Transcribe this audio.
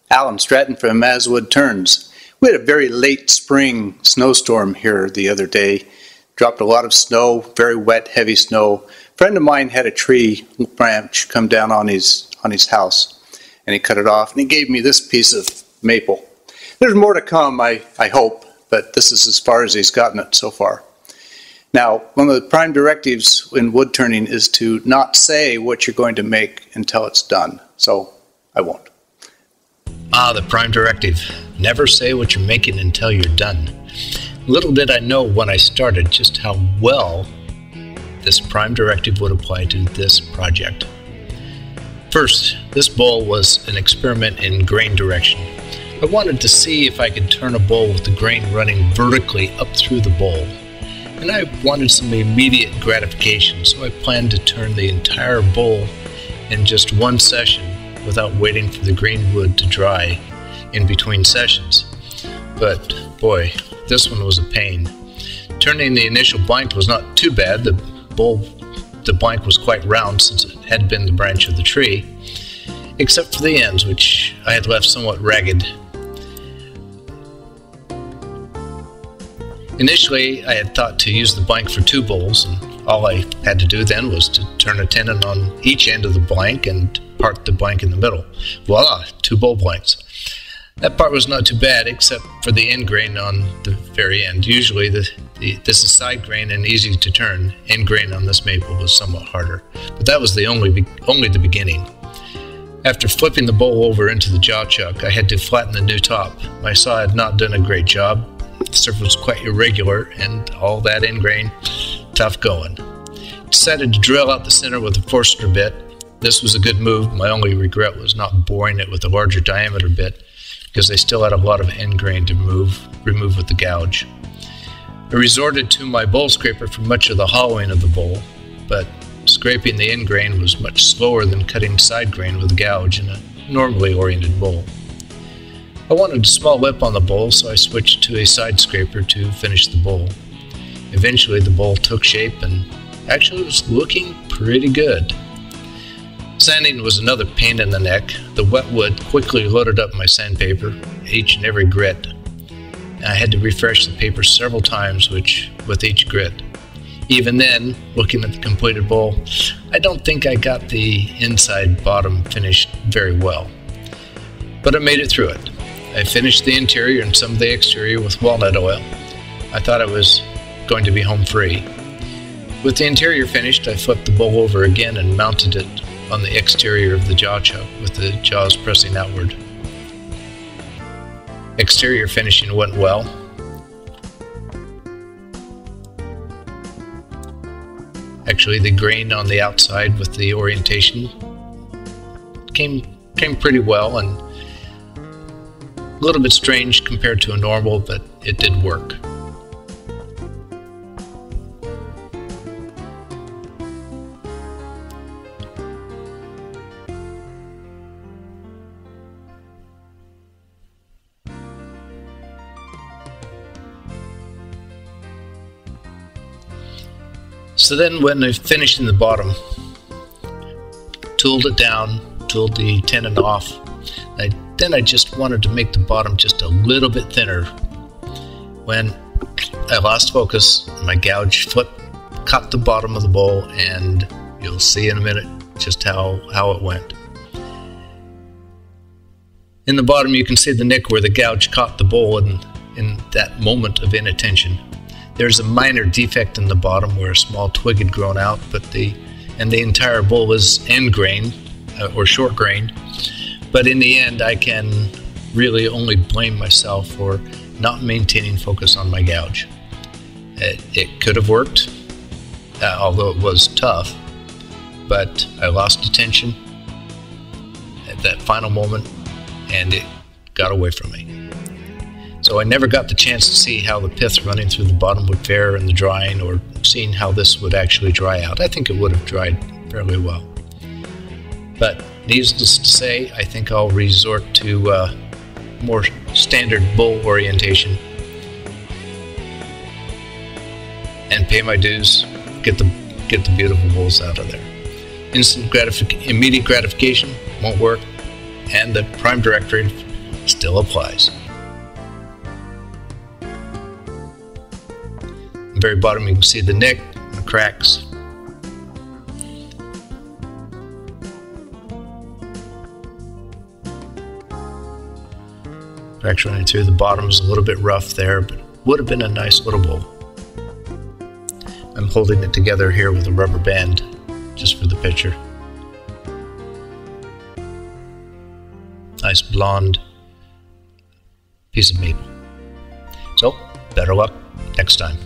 Alan Stratton from Woodturning. We had a very late spring snowstorm here the other day. Dropped a lot of snow, very wet, heavy snow. A friend of mine had a tree branch come down on his house, and he cut it off, and he gave me this piece of maple. There's more to come, I hope, but this is as far as he's gotten it so far. Now, one of the prime directives in wood turning is to not say what you're going to make until it's done, so I won't. The prime directive. Never say what you're making until you're done. Little did I know when I started just how well this prime directive would apply to this project. First, this bowl was an experiment in grain direction. I wanted to see if I could turn a bowl with the grain running vertically up through the bowl. And I wanted some immediate gratification, so I planned to turn the entire bowl in just one session without waiting for the grain wood to dry in between sessions. But boy, this one was a pain. Turning the initial blank was not too bad. The blank was quite round since it had been the branch of the tree, except for the ends, which I had left somewhat ragged. Initially, I had thought to use the blank for two bowls, and all I had to do then was to turn a tenon on each end of the blank and part the blank in the middle. Voila, two bowl blanks. That part was not too bad, except for the end grain on the very end. Usually this is side grain and easy to turn. End grain on this maple was somewhat harder, but that was only the beginning. After flipping the bowl over into the jaw chuck, I had to flatten the new top. My saw had not done a great job. The surface was quite irregular, and all that end grain, tough going. Decided to drill out the center with a Forster bit. This was a good move. My only regret was not boring it with a larger diameter bit, because they still had a lot of end grain to remove with the gouge. I resorted to my bowl scraper for much of the hollowing of the bowl, but scraping the end grain was much slower than cutting side grain with a gouge in a normally oriented bowl. I wanted a small lip on the bowl, so I switched to a side scraper to finish the bowl. Eventually the bowl took shape and actually was looking pretty good. Sanding was another pain in the neck. The wet wood quickly loaded up my sandpaper, each and every grit. And I had to refresh the paper several times with each grit. Even then, looking at the completed bowl, I don't think I got the inside bottom finished very well. But I made it through it. I finished the interior and some of the exterior with walnut oil. I thought I was going to be home free. With the interior finished, I flipped the bowl over again and mounted it on the exterior of the jaw chuck with the jaws pressing outward. Exterior finishing went well. Actually, the grain on the outside with the orientation came pretty well, and a little bit strange compared to a normal, but it did work. So then when I finished in the bottom, tooled it down, tooled the tenon off, then I just wanted to make the bottom just a little bit thinner. When I lost focus, my gouge flip caught the bottom of the bowl, and you'll see in a minute just how it went. In the bottom you can see the nick where the gouge caught the bowl in that moment of inattention. There's a minor defect in the bottom where a small twig had grown out, the entire bowl is end grain or short grain. But in the end, I can really only blame myself for not maintaining focus on my gouge. It could have worked, although it was tough, but I lost attention at that final moment, and it got away from me. So I never got the chance to see how the pith running through the bottom would fare in the drying, or seeing how this would actually dry out. I think it would have dried fairly well. But needless to say, I think I'll resort to more standard bowl orientation and pay my dues, get the beautiful bowls out of there. Immediate gratification won't work, and the prime directive still applies. At the very bottom you can see the nick, the cracks. Cracks running through the bottom is a little bit rough there, but would have been a nice little bowl. I'm holding it together here with a rubber band just for the picture. Nice blonde piece of maple. So, better luck next time.